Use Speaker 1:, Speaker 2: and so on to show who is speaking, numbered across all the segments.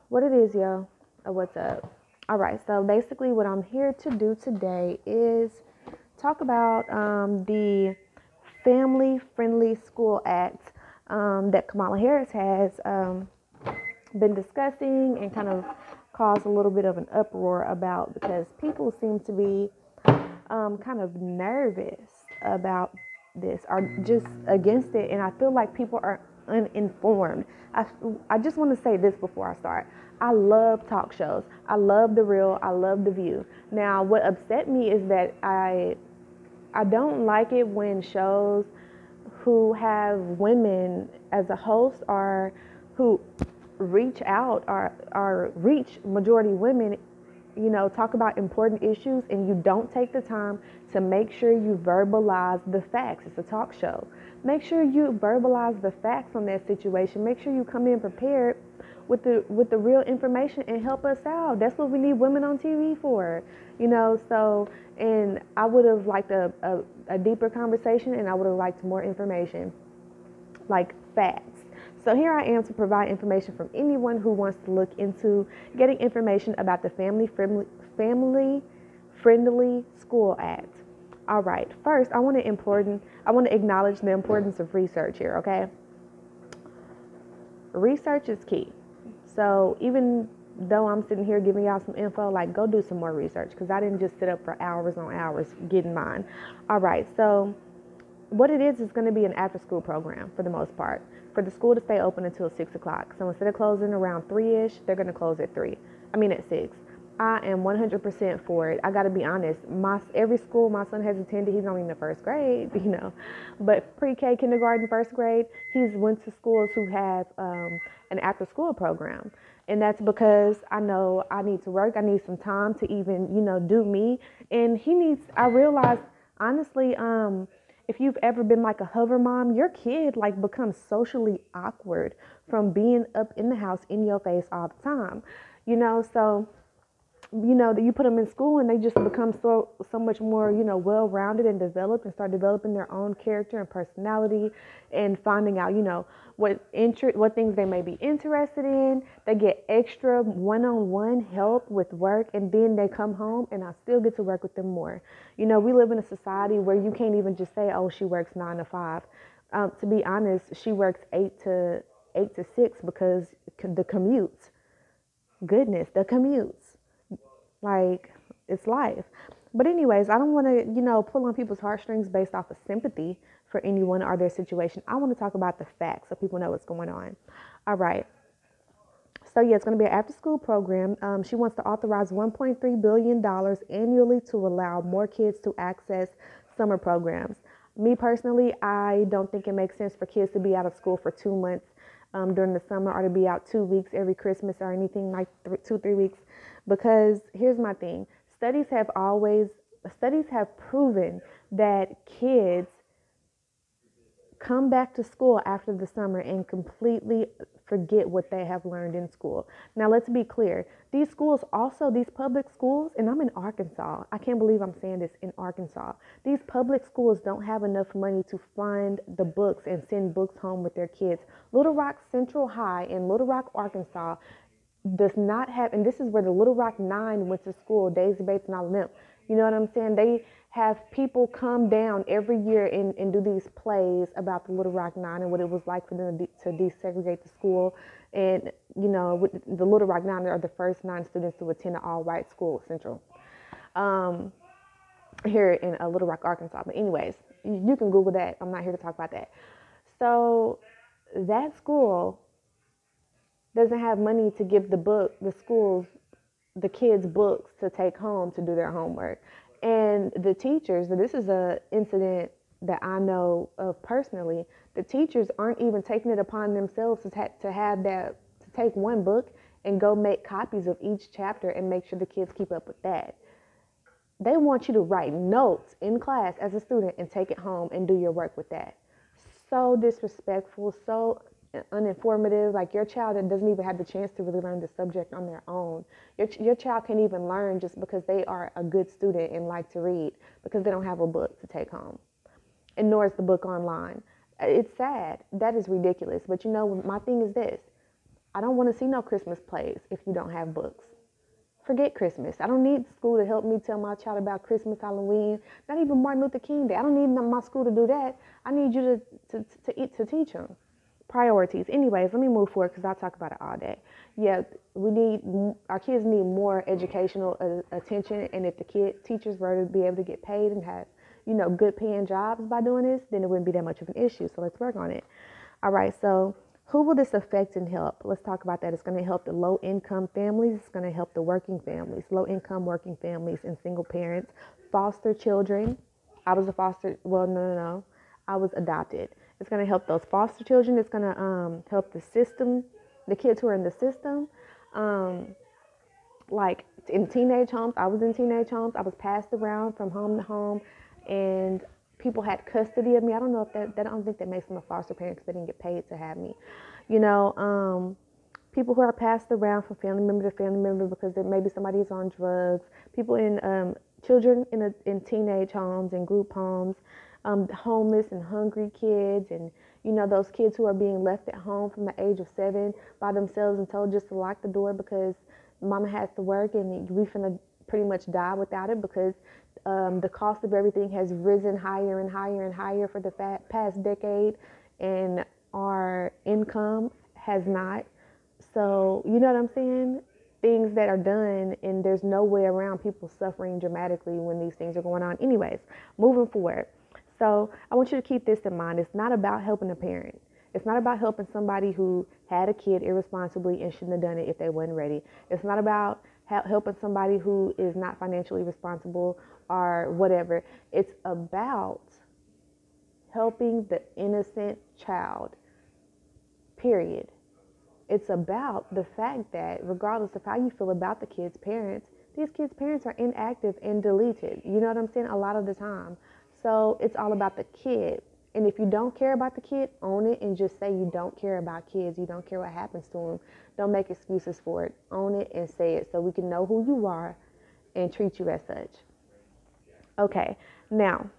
Speaker 1: What it is, yo? What's up? All right, so basically, what I'm here to do today is talk about the Family Friendly School Act that Kamala Harris has been discussing and kind of caused a little bit of an uproar about because people seem to be kind of nervous about this or just against it. And I feel like people are uninformed. I, I just want to say this before I start. I love talk shows. I love The Real. I love The View. Now, what upset me is that I don't like it when shows who have women as a host or who reach out or reach majority women, talk about important issues and you don't take the time to make sure you verbalize the facts. It's a talk show. Make sure you verbalize the facts on that situation. Make sure you come in prepared with the real information and help us out. That's what we need women on TV for, So, and I would have liked a deeper conversation, and I would have liked more information, like facts. So here I am to provide information from anyone who wants to look into getting information about the Family Friendly School Act. All right. First, I want to acknowledge the importance of research here. Okay. Research is key. So even though I'm sitting here giving y'all some info, like go do some more research because I didn't just sit up for hours on hours getting mine. All right, so what it is going to be an after school program for the most part for the school to stay open until 6 o'clock. So instead of closing around 3-ish, they're going to close at 6. I am 100% for it. I got to be honest. Every school my son has attended, he's only in the first grade, But pre-K, kindergarten, first grade, he's went to schools who have an after-school program, and that's because I know I need to work. I need some time to even, do me. And he needs. I realize honestly, if you've ever been like a hover mom, your kid like becomes socially awkward from being up in the house in your face all the time, So that you put them in school and they just become so much more, well-rounded and developed and start developing their own character and personality and finding out, what things they may be interested in. They get extra one-on-one help with work, and then they come home and I still get to work with them more. We live in a society where you can't even just say, oh, she works 9 to 5. To be honest, she works 8 to 6 because the commutes. Goodness, the commutes. Like, it's life. But anyways, I don't want to, pull on people's heartstrings based off of sympathy for anyone or their situation. I want to talk about the facts so people know what's going on. All right. So, yeah, it's going to be an after-school program. She wants to authorize $1.3 billion annually to allow more kids to access summer programs. Me personally, I don't think it makes sense for kids to be out of school for 2 months during the summer or to be out 2 weeks every Christmas or anything like 2-3 weeks. Because here's my thing. Studies have proven that kids come back to school after the summer and completely forget what they have learned in school. Now, let's be clear. These public schools, and I'm in Arkansas. I can't believe I'm saying this, in Arkansas. These public schools don't have enough money to fund the books and send books home with their kids. Little Rock Central High in Little Rock, Arkansas does not have, and this is where the Little Rock 9 went to school, Daisy Bates and all of them. You know what I'm saying? They have people come down every year and do these plays about the Little Rock 9 and what it was like for them to desegregate the school. And, the Little Rock 9 are the first 9 students to attend an all-white school, Central, here in Little Rock, Arkansas. But anyways, you can Google that. I'm not here to talk about that. So that school doesn't have money to give the kids books to take home to do their homework. And the teachers, this is an incident that I know of personally, the teachers aren't even taking it upon themselves to take one book and go make copies of each chapter and make sure the kids keep up with that. They want you to write notes in class as a student and take it home and do your work with that. So disrespectful, so uninformative. Like, your child that doesn't even have the chance to really learn the subject on their own. Your child can't even learn just because they are a good student and like to read because they don't have a book to take home, and nor is the book online. It's sad. That is ridiculous. But my thing is this. I don't want to see no Christmas plays if you don't have books. Forget Christmas. I don't need school to help me tell my child about Christmas, Halloween, not even Martin Luther King Day. I don't need my school to do that. I need you to teach them. Priorities. Anyways, let me move forward because I'll talk about it all day. Yeah, our kids need more educational attention, and if the teachers were to be able to get paid and have, good paying jobs by doing this, then it wouldn't be that much of an issue. So let's work on it. All right, so who will this affect and help? Let's talk about that. It's going to help the low-income families. It's going to help the working families, low-income working families and single parents, foster children. I was a foster, well, no. I was adopted. It's going to help those foster children. It's going to help the system, the kids who are in the system. Like in teenage homes, I was in teenage homes. I was passed around from home to home, and people had custody of me. I don't know if I don't think that makes them a foster parent because they didn't get paid to have me. People who are passed around from family member to family member because maybe somebody is on drugs. People children in teenage homes and group homes, homeless and hungry kids, and those kids who are being left at home from the age of 7 by themselves and told just to lock the door because mama has to work and we finna pretty much die without it because the cost of everything has risen higher and higher and higher for the past decade, and our income has not. So, you know what I'm saying? Things that are done, and there's no way around people suffering dramatically when these things are going on. Anyways, moving forward. So I want you to keep this in mind. It's not about helping a parent. It's not about helping somebody who had a kid irresponsibly and shouldn't have done it if they wasn't ready. It's not about helping somebody who is not financially responsible or whatever. It's about helping the innocent child, period. It's about the fact that regardless of how you feel about the kid's parents, these kids' parents are inactive and deleted. You know what I'm saying? A lot of the time. So it's all about the kid. And if you don't care about the kid, own it and just say you don't care about kids. You don't care what happens to them. Don't make excuses for it. Own it and say it so we can know who you are and treat you as such. Okay, now,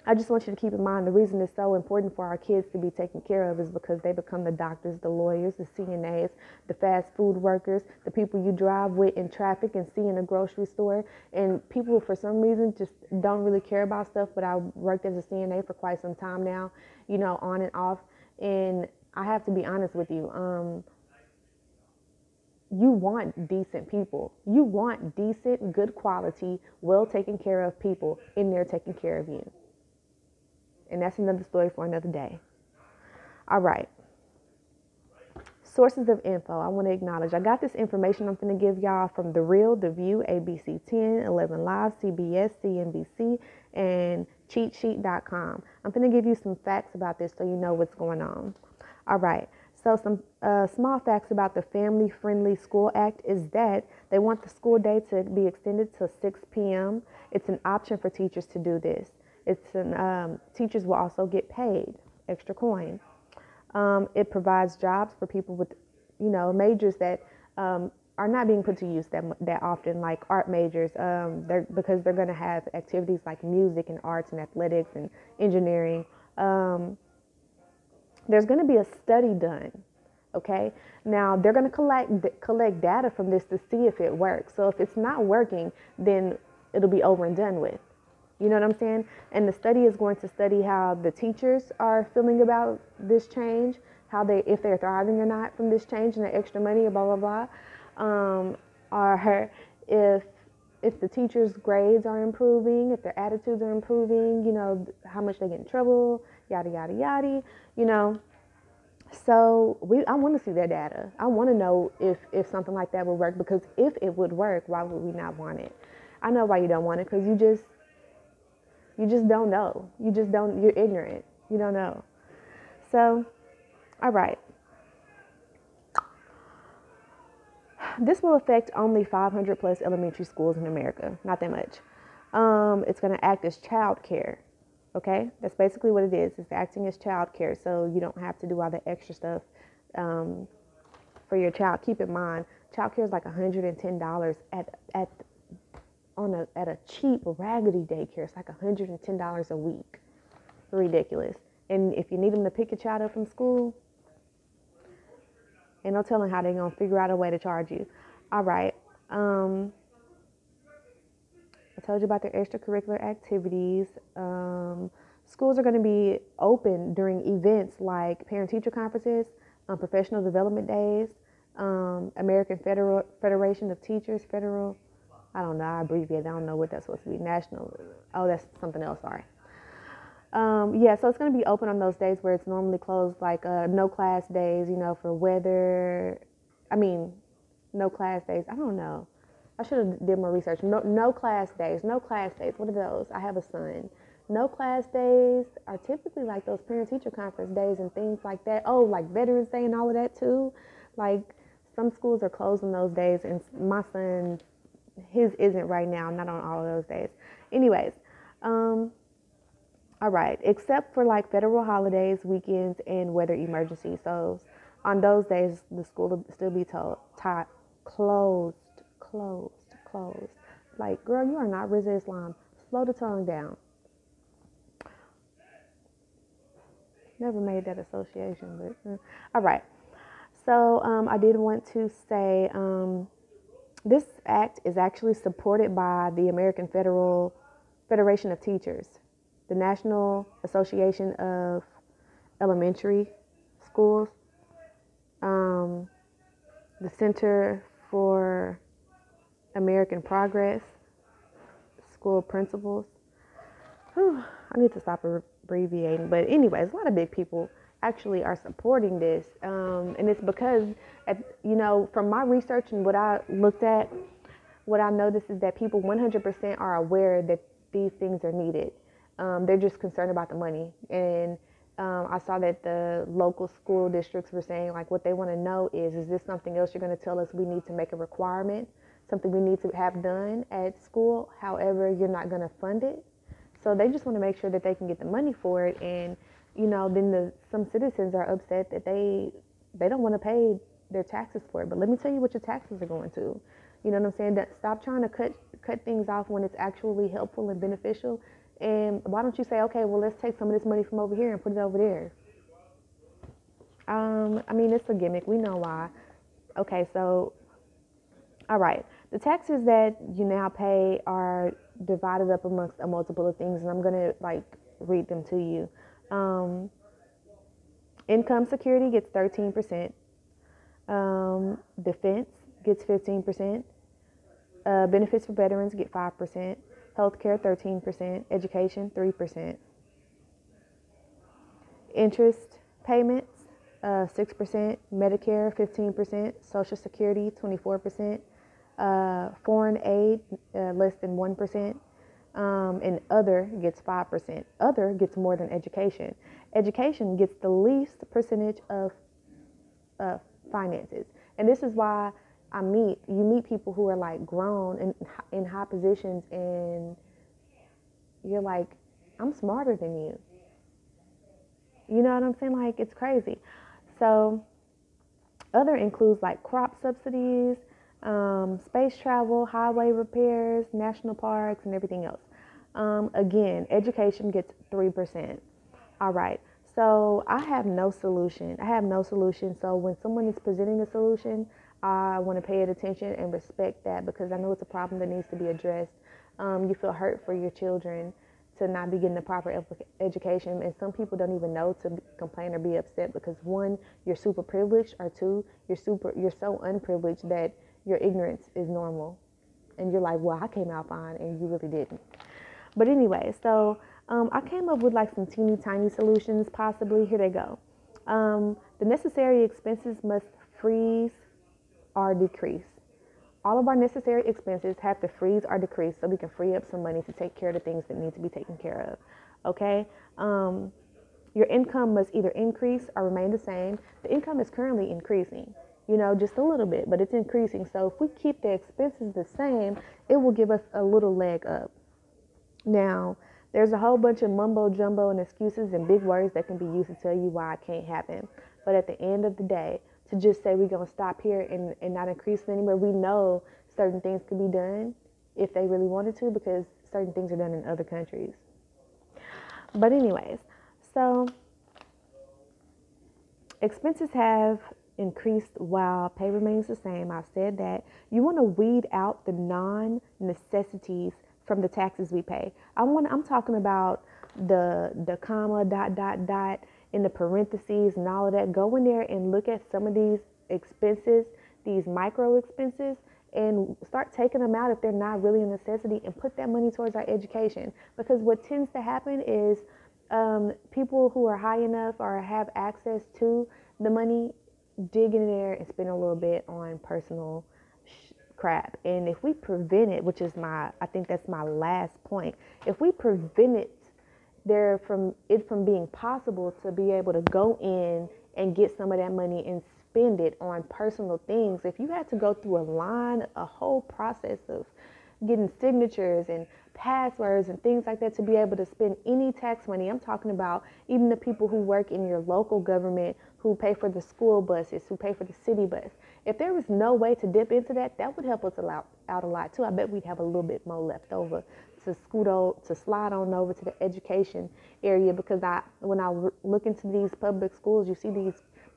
Speaker 1: I just want you to keep in mind the reason it's so important for our kids to be taken care of is because they become the doctors, the lawyers, the CNAs, the fast food workers, the people you drive with in traffic and see in a grocery store. And people, for some reason, just don't really care about stuff. But I worked as a CNA for quite some time now, on and off. And I have to be honest with you. You want decent people. You want decent, good quality, well taken care of people in there taking care of you. And that's another story for another day. All right. Sources of info I want to acknowledge. I got this information I'm going to give y'all from The Real, The View, ABC 10, 11 Live, CBS, CNBC, and cheatsheet.com. I'm going to give you some facts about this so you know what's going on. All right. So some small facts about the Family Friendly School Act is that they want the school day to be extended to 6 p.m. It's an option for teachers to do this. Teachers will also get paid extra coin. It provides jobs for people with, majors that are not being put to use that often, like art majors, because they're going to have activities like music and arts and athletics and engineering. There's going to be a study done. Okay. Now they're going to collect data from this to see if it works. So if it's not working, then it'll be over and done with. You know what I'm saying? And the study is going to study how the teachers are feeling about this change, if they're thriving or not from this change and the extra money, blah, blah, blah. Or if the teachers' grades are improving, if their attitudes are improving, how much they get in trouble, yada, yada, yada, So I want to see their data. I want to know if something like that would work, because if it would work, why would we not want it? I know why you don't want it, because you just don't know. You're ignorant. You don't know. So, all right. This will affect only 500 plus elementary schools in America. Not that much. It's going to act as child care. Okay? That's basically what it is. It's acting as child care. So you don't have to do all the extra stuff for your child. Keep in mind, child care is like $110 at a cheap, raggedy daycare. It's like $110 a week. Ridiculous. And if you need them to pick your child up from school, Ain't no telling how they're going to figure out a way to charge you. All right. I told you about their extracurricular activities. Schools are going to be open during events like parent-teacher conferences, professional development days, American Federation of Teachers, federal, I don't know, I abbreviate, I don't know what that's supposed to be, national, oh, that's something else, sorry. Yeah, so it's going to be open on those days where it's normally closed, like no class days, for weather, no class days, I don't know. I should have did more research. No class days. What are those? I have a son. No class days are typically like those parent-teacher conference days and things like that. Oh, like Veterans Day and all of that too. Like some schools are closed on those days, and my son, his isn't right now. Not on all of those days. Anyways, all right. Except for like federal holidays, weekends, and weather emergencies. So on those days, the school will still be closed. Like, girl, you are not Rizza Islam. Slow the tongue down. Never made that association, but all right. So I did want to say this act is actually supported by the American Federation of Teachers, the National Association of Elementary Schools, the Center for American Progress, school principals. Whew, I need to stop abbreviating. But anyways, a lot of big people actually are supporting this. And it's because, from my research and what I looked at, what I noticed is that people 100% are aware that these things are needed. They're just concerned about the money. And I saw that the local school districts were saying, like, what they want to know is this something else you're going to tell us we need to make a requirement? Something we need to have done at school, however, you're not going to fund it. So they just want to make sure that they can get the money for it. And, then some citizens are upset that they don't want to pay their taxes for it. But let me tell you what your taxes are going to. You know what I'm saying? That stop trying to cut things off when it's actually helpful and beneficial. And why don't you say, okay, well, let's take some of this money from over here and put it over there? It's a gimmick. We know why. Okay, so, all right. The taxes that you now pay are divided up amongst a multiple of things, and I'm going to read them to you. Income security gets 13%. Defense gets 15%. Benefits for veterans get 5%. Healthcare 13%. Education 3%. Interest payments 6%. Medicare 15%. Social Security 24%. Foreign aid, less than 1%, and other gets 5%. Other gets more than education. Education gets the least percentage of finances, and this is why you meet people who are like grown and in high positions, and you're like, I'm smarter than you. You know what I'm saying? Like, it's crazy. So, other includes like crop subsidies, space travel, highway repairs, national parks, and everything else. Again, education gets 3%. All right. So I have no solution. So when someone is presenting a solution, I want to pay it attention and respect that, because I know it's a problem that needs to be addressed. You feel hurt for your children to not be getting the proper education, and some people don't even know to complain or be upset because, one, you're super privileged, or two, you're so unprivileged that your ignorance is normal, and you're like, well, I came out fine, and you really didn't. But anyway, so I came up with like some teeny tiny solutions, possibly. Here they go. The necessary expenses must freeze or decrease. All of our necessary expenses have to freeze or decrease so we can free up some money to take care of the things that need to be taken care of. Okay? Your income must either increase or remain the same. The income is currently increasing, just a little bit, but it's increasing. So if we keep the expenses the same, it will give us a little leg up. Now, there's a whole bunch of mumbo jumbo and excuses and big words that can be used to tell you why it can't happen. But at the end of the day, to just say we're going to stop here and not increase it anymore, we know certain things could be done if they really wanted to, because certain things are done in other countries. But anyways, so expenses have increased while pay remains the same. I've said that. You want to weed out the non-necessities from the taxes we pay. I'm talking about the comma, dot, in the parentheses and all of that. Go in there and look at some of these expenses, these micro expenses, and start taking them out if they're not really a necessity, and put that money towards our education. Because what tends to happen is people who are high enough or have access to the money dig in there and spend a little bit on personal crap. And if we prevent it, which is I think that's my last point, if we prevent it from being possible to be able to go in and get some of that money and spend it on personal things. If you had to go through a whole process of getting signatures and passwords and things like that to be able to spend any tax money, I'm talking about even the people who work in your local government, who pay for the school buses, who pay for the city bus. If there was no way to dip into that, that would help us out a lot too. I bet we'd have a little bit more left over to slide on over to the education area. Because when I look into these public schools, you see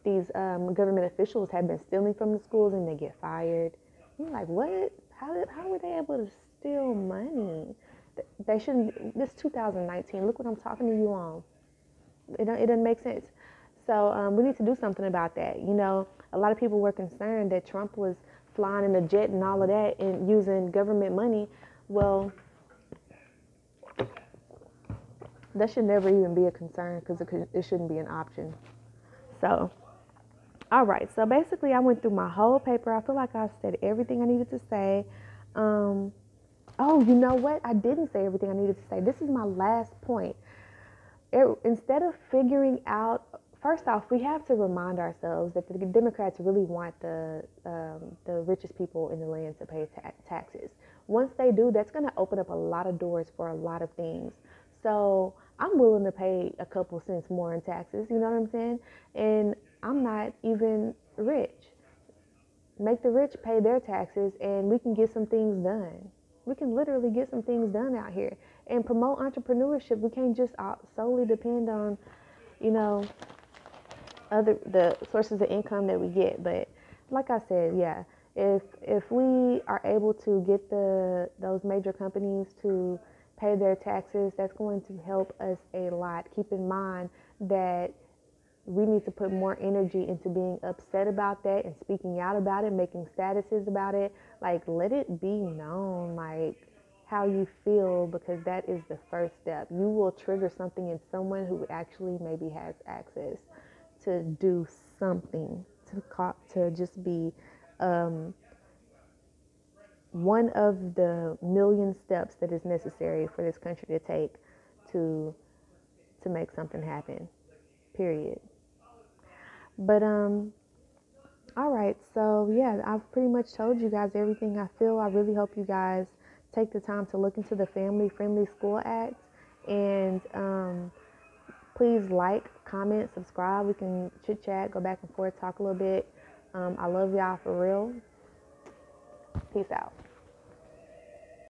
Speaker 1: these government officials have been stealing from the schools and they get fired. You're like, what? How were they able to steal money? They shouldn't. This 2019. Look what I'm talking to you on. It doesn't make sense. So we need to do something about that. You know, a lot of people were concerned that Trump was flying in a jet and all of that and using government money. Well, that should never even be a concern, because it shouldn't be an option. So, all right. So basically, I went through my whole paper. I feel like I said everything I needed to say. Oh, you know what? I didn't say everything I needed to say. This is my last point. Instead of figuring out, first off, we have to remind ourselves that the Democrats really want the richest people in the land to pay taxes. Once they do, that's going to open up a lot of doors for a lot of things. So I'm willing to pay a couple cents more in taxes, you know what I'm saying? And I'm not even rich. Make the rich pay their taxes and we can get some things done. We can literally get some things done out here and promote entrepreneurship. We can't just solely depend on, you know, the sources of income that we get. But like I said, yeah, if we are able to get those major companies to pay their taxes, that's going to help us a lot. Keep in mind that we need to put more energy into being upset about that and speaking out about it, making statuses about it. Like, let it be known, like, how you feel, because that is the first step. You will trigger something in someone who actually maybe has access to do something, to just be one of the million steps that is necessary for this country to take to make something happen, period. But all right, so yeah, I've pretty much told you guys everything I feel. I really hope you guys take the time to look into the Family Friendly School Act, and please like, comment, subscribe. We can chit chat, go back and forth, talk a little bit. I love y'all for real. Peace out.